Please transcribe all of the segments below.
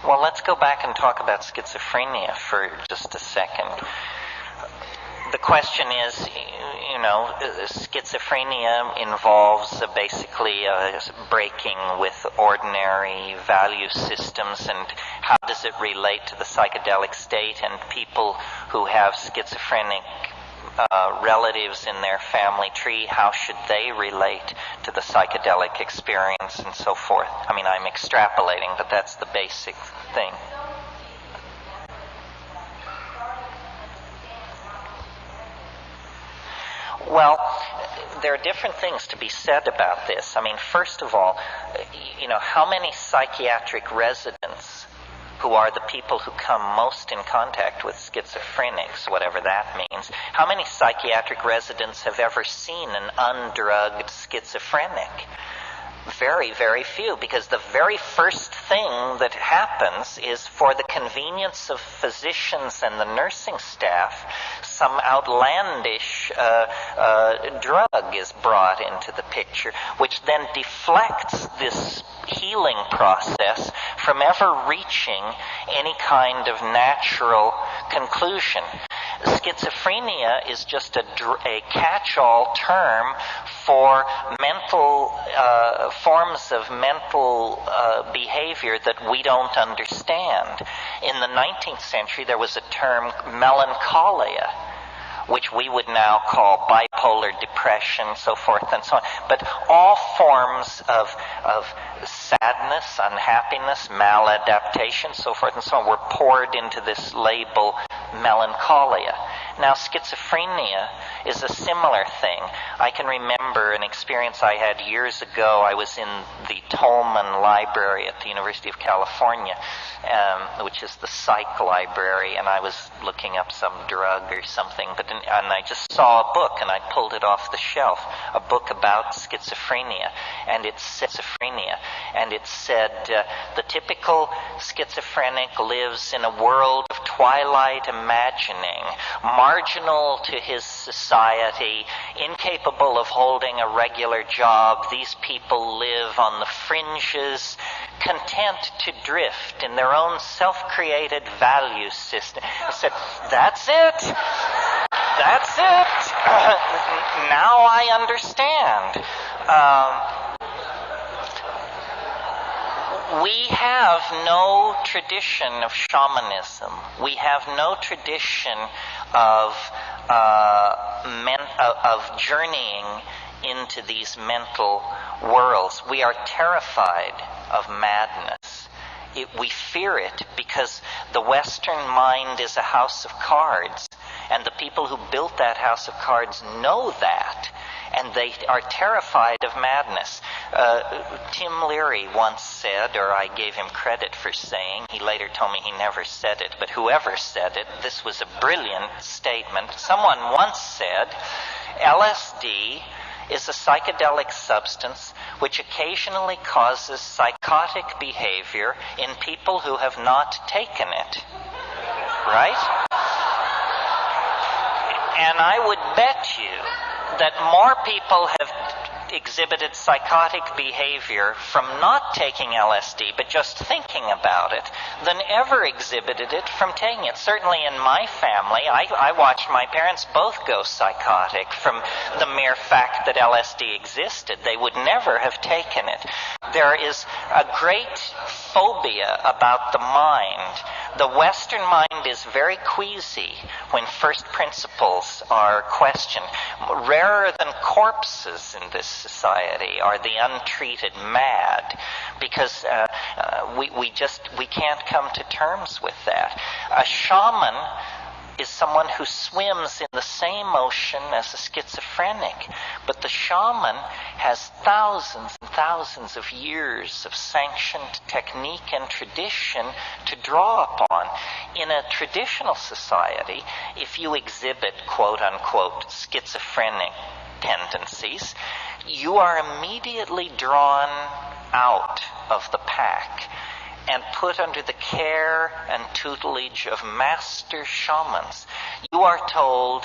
Well, let's go back and talk about schizophrenia for just a second. The question is, schizophrenia involves basically breaking with ordinary value systems, and how does it relate to the psychedelic state? And people who have schizophrenic relatives in their family tree, how should they relate to the psychedelic experience and so forth? I mean, I'm extrapolating, but that's the basic thing. Well, there are different things to be said about this. I mean, first of all, how many psychiatric residents, who are the people who come most in contact with schizophrenics, whatever that means, how many psychiatric residents have ever seen an undrugged schizophrenic? Very, very few, because the very first thing that happens is, for the convenience of physicians and the nursing staff, some outlandish drug is brought into the picture, which then deflects this healing process from ever reaching any kind of natural conclusion. Schizophrenia is just a catch-all term for mental forms of mental behavior that we don't understand. In the 19th century, there was a term, melancholia, which we would now call bipolar depression, so forth and so on. But all forms of sadness, unhappiness, maladaptation, so forth and so on, were poured into this label, melancholia. Now, schizophrenia is a similar thing. I can remember an experience I had years ago. I was in the Tolman Library at the University of California, which is the psych library, and I was looking up some drug or something, and I just saw a book, and I pulled it off the shelf, a book about schizophrenia, and it said the typical schizophrenic lives in a world of twilight imagining, marginal to his society, incapable of holding a regular job. These people live on the fringes, content to drift in their own self-created value system. I said, that's it. That's it. Now I understand. We have no tradition of shamanism. We have no tradition of journeying into these mental worlds. We are terrified of madness. We fear it because the Western mind is a house of cards, and the people who built that house of cards know that, and they are terrified of madness. Tim Leary once said, or I gave him credit for saying, he later told me he never said it, but whoever said it, this was a brilliant statement. Someone once said, LSD is a psychedelic substance which occasionally causes psychotic behavior in people who have not taken it. Right? And I would bet you that more people have exhibited psychotic behavior from not taking LSD, but just thinking about it, than ever exhibited it from taking it. Certainly in my family, I watched my parents both go psychotic from the mere fact that LSD existed. They would never have taken it. There is a great phobia about the mind. The Western mind is very queasy when first principles are questioned. Rarer than corpses in this society are the untreated mad, because we can't come to terms with that. A shaman is someone who swims in the same ocean as a schizophrenic, but the shaman has thousands and thousands of years of sanctioned technique and tradition to draw upon. In a traditional society, if you exhibit quote-unquote schizophrenic tendencies, you are immediately drawn out of the pack and put under the care and tutelage of master shamans. You are told,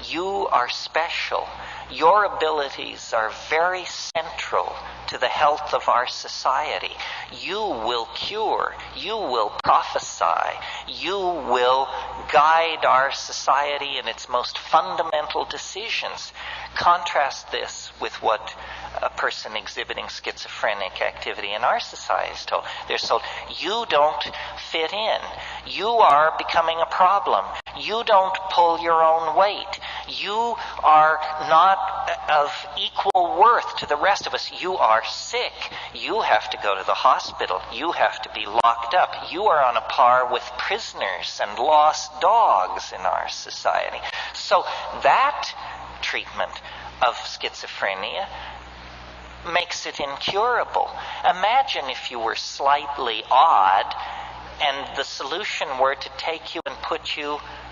you are special. Your abilities are very central to the health of our society. You will cure. You will prophesy. You will guide our society in its most fundamental decisions. Contrast this with what a person exhibiting schizophrenic activity in our society is told. They're told, you don't fit in. You are becoming a problem. You don't pull your own weight. You are not of equal worth to the rest of us. You are sick. You have to go to the hospital. You have to be locked up. You are on a par with prisoners and lost dogs in our society. So that treatment of schizophrenia makes it incurable. Imagine if you were slightly odd and the solution were to take you and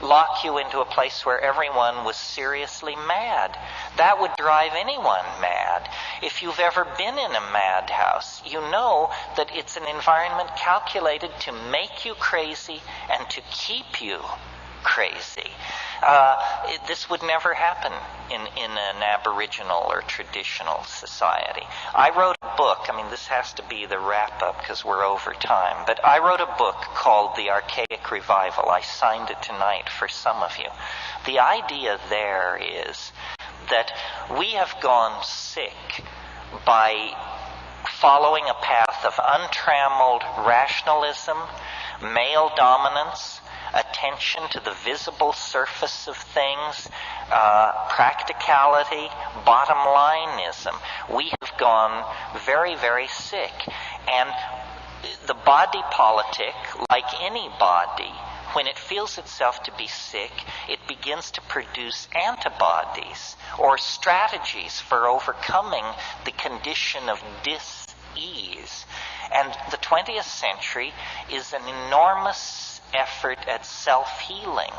lock you into a place where everyone was seriously mad. That would drive anyone mad. If you've ever been in a madhouse, you know that it's an environment calculated to make you crazy and to keep you crazy. This would never happen in an Aboriginal or traditional society. I wrote a book. This has to be the wrap-up because we're over time. But I wrote a book called The Archaic Revival. I signed it tonight for some of you. The idea there is that we have gone sick by following a path of untrammeled rationalism, male dominance, attention to the visible surface of things, practicality, bottom lineism. We have gone very, very sick. And the body politic, like any body, when it feels itself to be sick, it begins to produce antibodies or strategies for overcoming the condition of dis-ease. And the 20th century is an enormous effort at self-healing.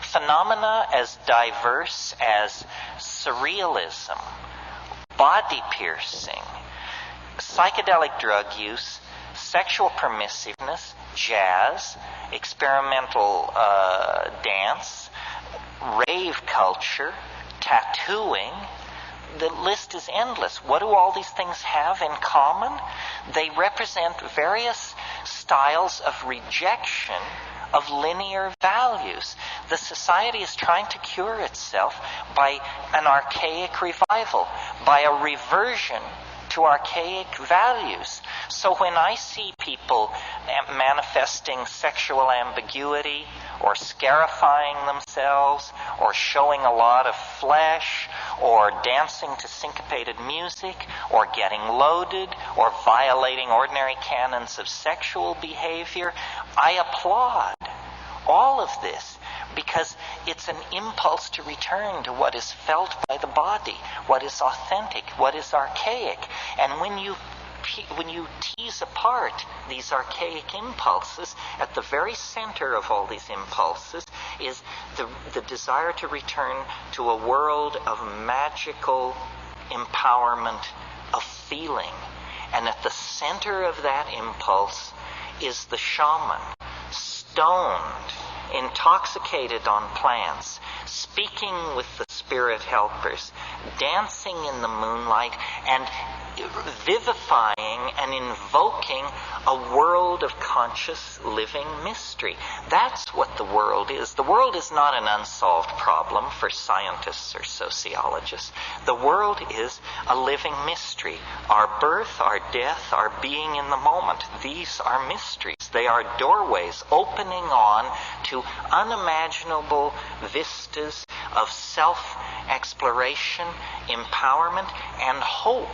Phenomena as diverse as surrealism, body piercing, psychedelic drug use, sexual permissiveness, jazz, experimental dance, rave culture, tattooing. The list is endless. What do all these things have in common? They represent various styles of rejection of linear values. The society is trying to cure itself by an archaic revival, by a reversion to archaic values. So when I see people manifesting sexual ambiguity or scarifying themselves or showing a lot of flesh or dancing to syncopated music or getting loaded or violating ordinary canons of sexual behavior, I applaud all of this because it's an impulse to return to what is felt by the body, what is authentic, what is archaic. And when you tease apart these archaic impulses, at the very center of all these impulses is the desire to return to a world of magical empowerment of feeling. And at the center of that impulse is the shaman, stoned, intoxicated on plants, speaking with the spirit helpers, dancing in the moonlight, and vivifying and invoking a world of conscious living mystery. That's what the world is. The world is not an unsolved problem for scientists or sociologists. The world is a living mystery. Our birth, our death, our being in the moment. These are mysteries. They are doorways opening on to unimaginable vistas of self-exploration, empowerment, and hope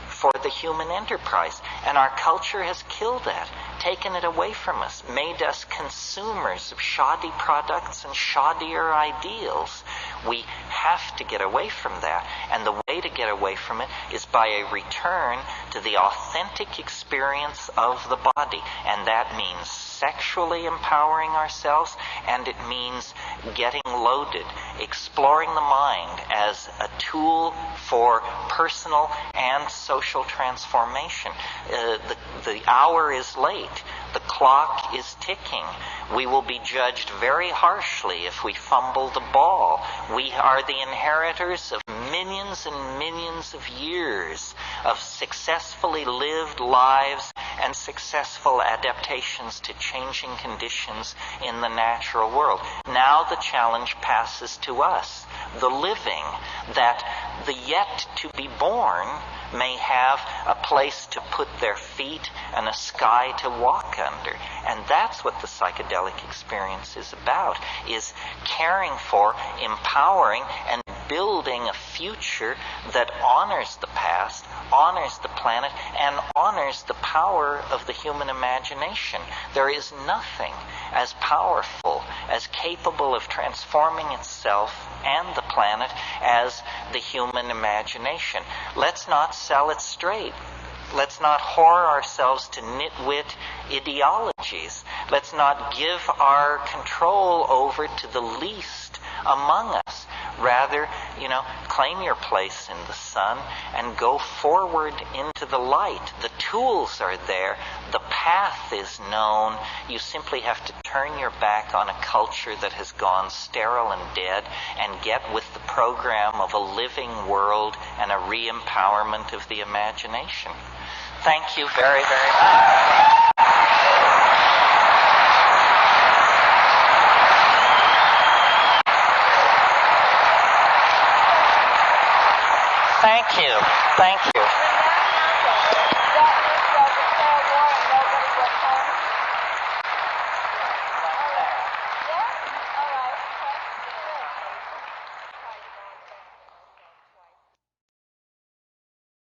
for the human enterprise. And our culture has killed that, taken it away from us, made us consumers of shoddy products and shoddier ideals. We have to get away from that. And the way to get away from it is by a return to the authentic experience of the body. And that means sexually empowering ourselves, and it means getting loaded, exploring the mind as a tool for personal and social transformation. The hour is late. The clock is ticking. We will be judged very harshly if we fumble the ball. We are the inheritors of millions and millions of years of successfully lived lives and successful adaptations to changing conditions in the natural world. Now the challenge passes to us, the living, that the yet to be born may have a place to put their feet and a sky to walk under. And that's what the psychedelic experience is about, is caring for, empowering, and building a future that honors the past, honors the planet, and honors the power of the human imagination. There is nothing as powerful, as capable of transforming itself and the planet as the human imagination. Let's not sell it straight. Let's not whore ourselves to nitwit ideologies. Let's not give our control over to the least among us. Rather, claim your place in the sun and go forward into the light. The tools are there. The path is known. You simply have to turn your back on a culture that has gone sterile and dead and get with the program of a living world and a re-empowerment of the imagination. Thank you very, very much. Thank you. Thank you.